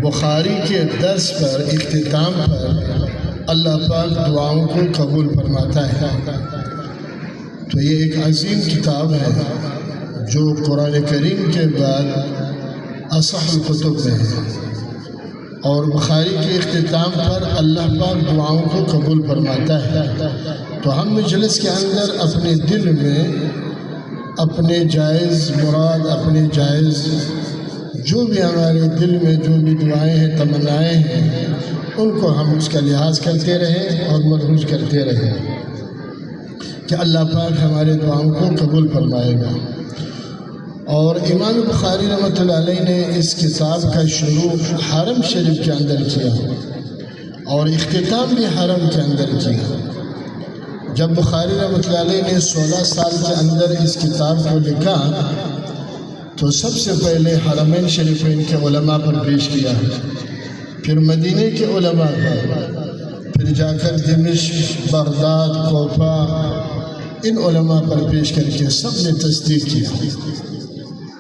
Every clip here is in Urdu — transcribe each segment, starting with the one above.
بخاری کے درس پر اختتام پر اللہ پاک دعاؤں کو قبول فرماتا ہے۔ تو یہ ایک عظیم کتاب ہے جو قرآن کریم کے بعد اصح الکتب میں ہے، اور بخاری کے اختتام پر اللہ پاک دعاؤں کو قبول فرماتا ہے۔ تو ہم مجلس کے اندر اپنے دل میں اپنے جائز مراد، اپنے جائز جو بھی ہمارے دل میں جو بھی دعائیں ہیں، تمنائیں ہیں، ان کو ہم اس کا لحاظ کرتے رہیں اور ملحوظ کرتے رہیں کہ اللہ پاک ہمارے دعاؤں کو قبول فرمائے گا۔ اور امام بخاری رحمۃ اللہ علیہ نے اس کتاب کا شروع حرم شریف کے اندر کیا اور اختتام بھی حرم کے اندر کیا۔ جب بخاری رحمۃ اللہ علیہ نے 16 سال کے اندر اس کتاب کو لکھا تو سب سے پہلے حرمین شریفین کے علماء پر پیش کیا، پھر مدینے کے علماء پر، پھر جا کر دمشق، بغداد، کوفہ، ان علماء پر پیش کر کے سب نے تصدیق کیا،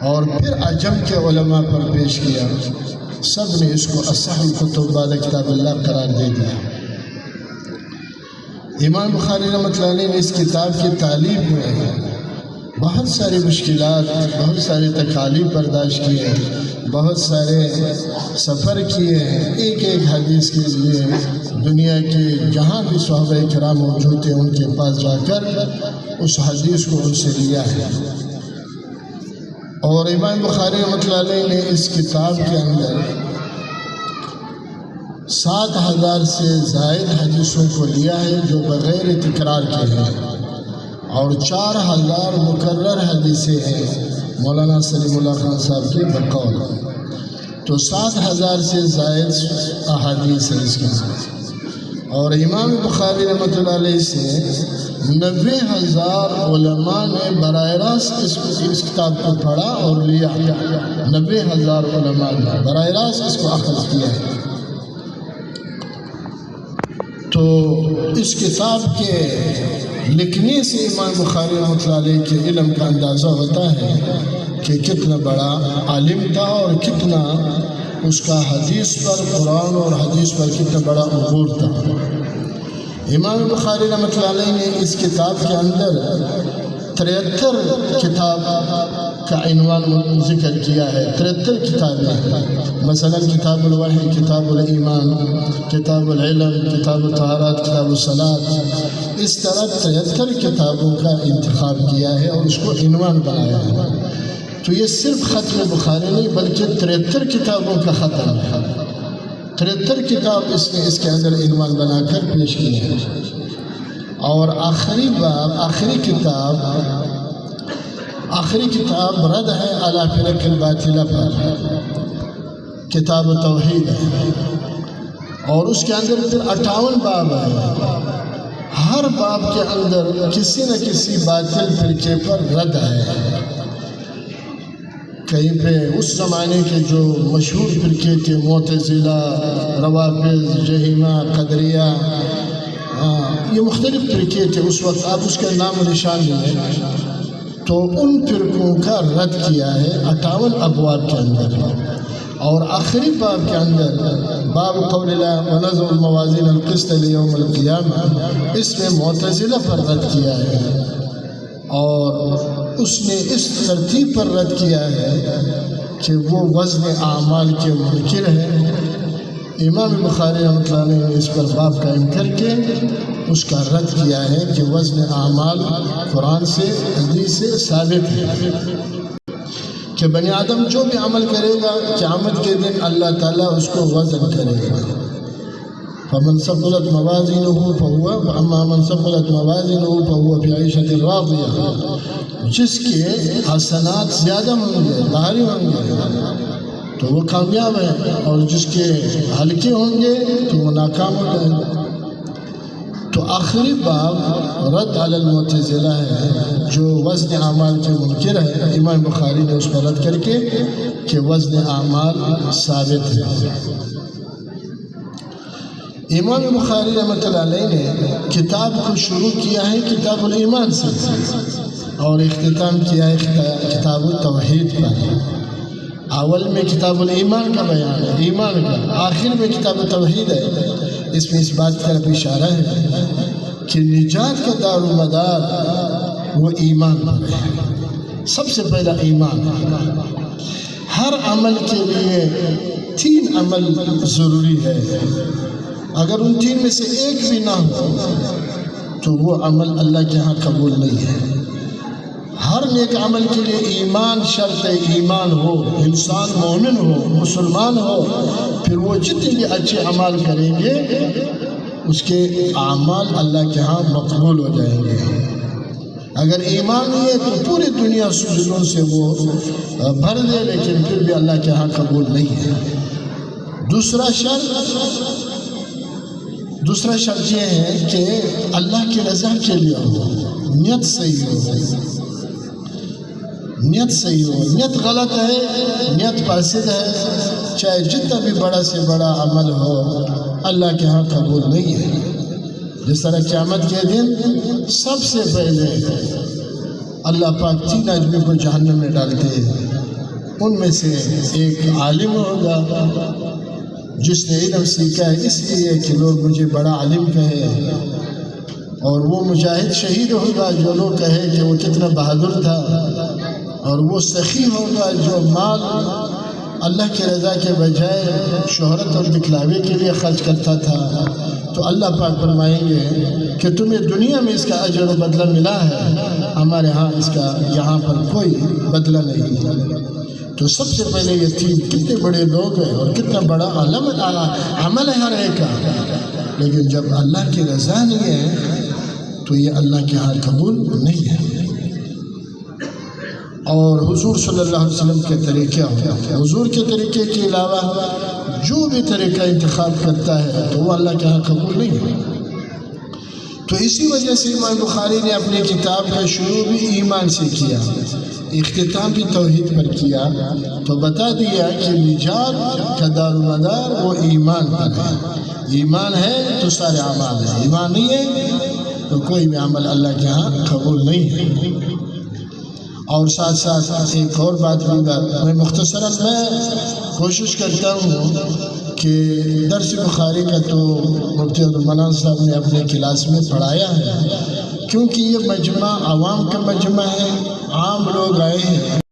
اور پھر عجم کے علماء پر پیش کیا، سب نے اس کو اصح الکتب بعد کتاب اللہ قرار دے دیا۔ امام بخاری رحمۃ اللہ علیہ نے اس کتاب کی تعلیف میں بہت ساری مشکلات، بہت سارے تکالیف برداشت کیے ہیں، بہت سارے سفر کیے ہیں، ایک ایک حدیث کے لیے دنیا کے جہاں بھی صحابہ کرام موجود تھے ان کے پاس جا کر اس حدیث کو ان سے لیا ہے۔ اور امام بخاری رحمۃ اللہ علیہ نے اس کتاب کے اندر 7,000 سے زائد حدیثوں کو لیا ہے جو بغیر تکرار کے ہیں، اور 4,000 مکرر حدیثیں ہیں مولانا سلیم اللہ خان صاحب کی بقول۔ تو 7,000 سے زائد احادیث ہیں اس کے اندر۔ اور امام بخاری رحمۃ اللہ علیہ سے 90,000 علماء نے براہ راست اس کتاب کو پڑھا اور لیا۔ 90,000 علماء نے براہ راست اس کو اخذ کیا ہے۔ تو اس کتاب کے لکھنے سے امام بخاری رحمۃ اللہ علیہ کے علم کا اندازہ ہوتا ہے کہ کتنا بڑا عالم تھا اور کتنا اس کا حدیث پر، قرآن اور حدیث پر کتنا بڑا عبور تھا۔ امام بخاری رحمۃ اللہ علیہ نے اس کتاب کے اندر 73 کتاب کا عنوان ذکر کیا ہے، 73 کتابیں، مثلا کتاب الوحی، کتاب الایمان، کتاب العلم، کتاب الطہارات، کتاب الصلاۃ، اس طرح 73 کتابوں کا انتخاب کیا ہے اور اس کو عنوان بنایا ہے۔ تو یہ صرف ختم بخاری نہیں بلکہ 73 کتابوں کا ختم ہے۔ 73 کتاب اس نے اس کے اندر عنوان بنا کر پیش کی ہے۔ اور آخری باب، آخری کتاب رد ہے علی فرق الباطلہ پر، کتاب توحید ہے، اور اس کے اندر پھر 58 باب ہے۔ ہر باب کے اندر کسی نہ کسی باطل فرقے پر رد ہے۔ کہیں پہ اس زمانے کے جو مشہور فرقے تھے، معتزلہ، روافض، جہمیہ، قدریہ، یہ مختلف فرقے تھے اس وقت، اب اس کا نام و نشان نہیں ہے، تو ان فرقوں کا رد کیا ہے 58 ابواب کے اندر۔ اور آخری باب کے اندر باب قول اللہ ونضع الموازین القسط لیوم القیامہ، اس میں معتزلہ پر رد کیا ہے، اور اس نے اس ترتیب پر رد کیا ہے کہ وہ وزن اعمال کے منکر ہے۔ امام بخاری رحمۃ اللہ علیہ نے اس پر باب قائم کر کے اس کا رد کیا ہے کہ وزن اعمال قرآن سے، حدیث سے ثابت ہے کہ بنی آدم جو بھی عمل کرے گا قیامت کے دن اللہ تعالیٰ اس کو وزن کرے گا۔ فمن ثقلت موازینہ فہو، اما من ثقلت موازینہ فہو فی عیشۃ راضیہ، جس کے حسنات زیادہ ہوں گے، بھاری ہوں گے تو وہ کامیاب ہے، اور جس کے ہلکے ہوں گے تو وہ ناکام ہو جائیں گے۔ تو آخری باب رد علی المعتزلہ ہے جو وزن اعمال کے منکر ہے۔ امام بخاری نے اس پر رد کر کے کہ وزن اعمال ثابت ہے۔ امام بخاری رحمۃ اللہ علیہ نے کتاب کو شروع کیا ہے کتاب الایمان سے، اور اختتام کیا ہے کتاب التوحید پر۔ اول میں کتاب الایمان کا بیان ہے، ایمان کا، آخر میں کتاب توحید ہے۔ اس میں اس بات کی طرف اشارہ ہے کہ نجات کا دار و مدار وہ ایمان پر ہے۔ سب سے پہلا ایمان۔ ہر عمل کے لیے 3 عمل ضروری ہے، اگر ان 3 میں سے ایک بھی نہ ہو تو وہ عمل اللہ کے ہاں قبول نہیں ہے۔ ہر نیک عمل کے لیے ایمان شرط ہے، ایمان ہو، انسان مومن ہو، مسلمان ہو، پھر وہ جتنے بھی اچھے اعمال کریں گے اس کے اعمال اللہ کے ہاں مقبول ہو جائیں گے۔ اگر ایمان نہیں ہے تو پوری دنیا سجدوں سے وہ بھر دے لیکن پھر بھی اللہ کے ہاں قبول نہیں ہے۔ دوسرا شرط یہ ہے کہ اللہ کی رضا کے لیے ہو، نیت صحیح ہو، نیت صحیح ہو۔ نیت غلط ہے، نیت فاسد ہے، چاہے جتنا بھی بڑا سے بڑا عمل ہو اللہ کے ہاں قبول نہیں ہے۔ جس طرح قیامت کے دن سب سے پہلے اللہ پاک 3 آدمی کو جہنم میں ڈالتے ہیں، ان میں سے ایک عالم ہوگا جس نے علم سیکھا ہے اس لیے کہ لوگ مجھے بڑا عالم کہے، اور وہ مجاہد شہید ہوگا جو لوگ کہے کہ وہ کتنا بہادر تھا، اور وہ سخی ہوگا جو مال اللہ کی رضا کے بجائے شہرت اور دکھلاوے کے لیے خرچ کرتا تھا۔ تو اللہ پاک فرمائیں گے کہ تمہیں دنیا میں اس کا اجر و بدلہ ملا ہے، ہمارے ہاں اس کا یہاں پر کوئی بدلہ نہیں۔ تو سب سے پہلے یہ 3 کتنے بڑے لوگ ہیں اور کتنا بڑا عمل ہے ہر ایک کا، لیکن جب اللہ کی رضا نہیں ہے تو یہ اللہ کے ہاں قبول نہیں ہے۔ اور حضور صلی اللہ علیہ وسلم کے طریقے حضور کے طریقے کے علاوہ جو بھی طریقہ انتخاب کرتا ہے تو وہ اللہ کے ہاں قبول نہیں ہے۔ تو اسی وجہ سے امام بخاری نے اپنی کتاب کا شروع بھی ایمان سے کیا، اختتام بھی توحید پر کیا، تو بتا دیا کہ نجات کا دار و مدار وہ ایمان پر ہے۔ ایمان ہے تو سارے اعمال ہیں، ایمان نہیں ہے تو کوئی بھی عمل اللہ کے ہاں قبول نہیں ہے۔ اور ساتھ ساتھ ایک اور بات بھی میں مختصراً کوشش کرتا ہوں کہ درس بخاری کا تو مفتی عبدالمنان صاحب نے اپنے کلاس میں پڑھایا ہے، کیونکہ یہ مجمع عوام کا مجمع ہے، عام لوگ آئے ہیں۔